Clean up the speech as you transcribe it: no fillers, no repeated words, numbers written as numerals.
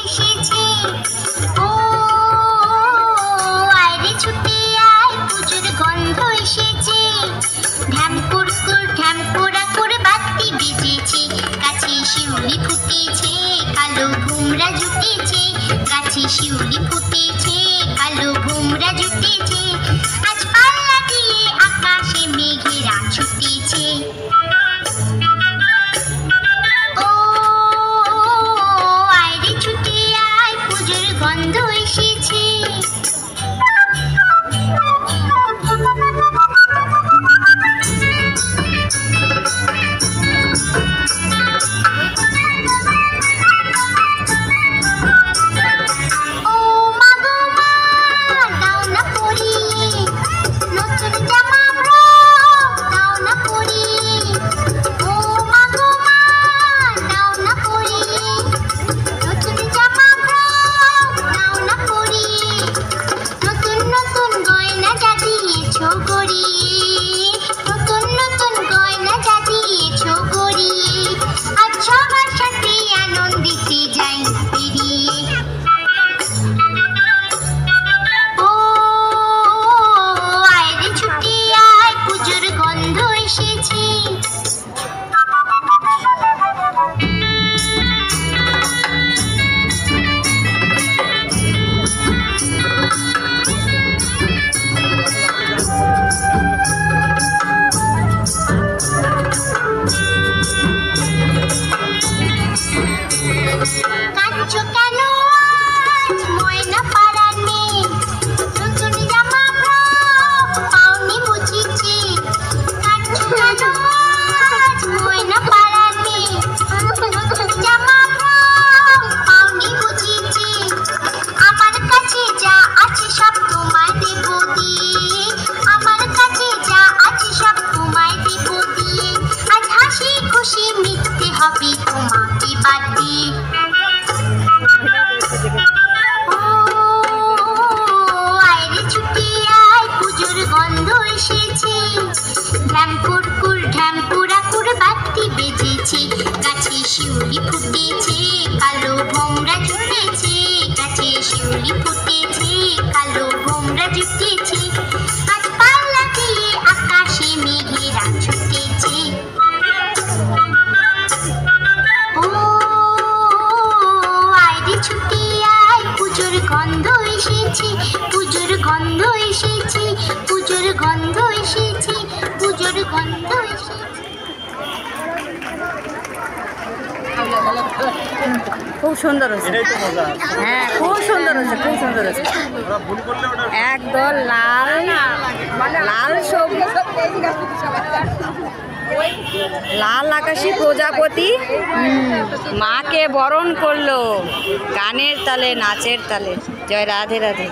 এসেছে। ও আয়রে ছুটে আয়, পুজোর গন্ধ এসেছে। ঢ্যামকুরকুর ঢ্যামকুরা করে বাতি বেজেছে, গাছে শিউলি ফুটেছে, কালো ভুমরা জুটেছে। গাছে শিউলি ফুটেছে, কালো ভুমরা জুটেছে। আজ পাল্লা দিয়ে আকাশে মেঘেরা ছুটেছে। ও আয়রে ছুটে আয়, পুজোর গন্ধ এসেছে। ঢ্যামকুরকুর ঢ্যামকুরা করে বাতি বেজেছে, গাছে শিউলি ফুটেছে, কালো ভোমরা জুটেছে। গাছে শিউলি ফুটেছে, কালো ভোমরা জুটেছে। আজ পাল্লা দিয়ে আকাশে মেঘেরা ছুটেছে। ও আয়রে ছুটে আয়, পুজোর গন্ধ এসেছে। পুজোর গন্ধ এসেছে, পুজোর গন্ধ এসেছে, পুজোর গন্ধ এসেছে। খুব সুন্দর হয়েছে। হ্যাঁ খুব সুন্দর হয়েছে, খুব সুন্দর হয়েছে। একদম লাল লাল সবুজ লাল আকাশী প্রজাপতি মাকে বরণ করলো গানের তালে নাচের তালে। জয় রাধে রাধে।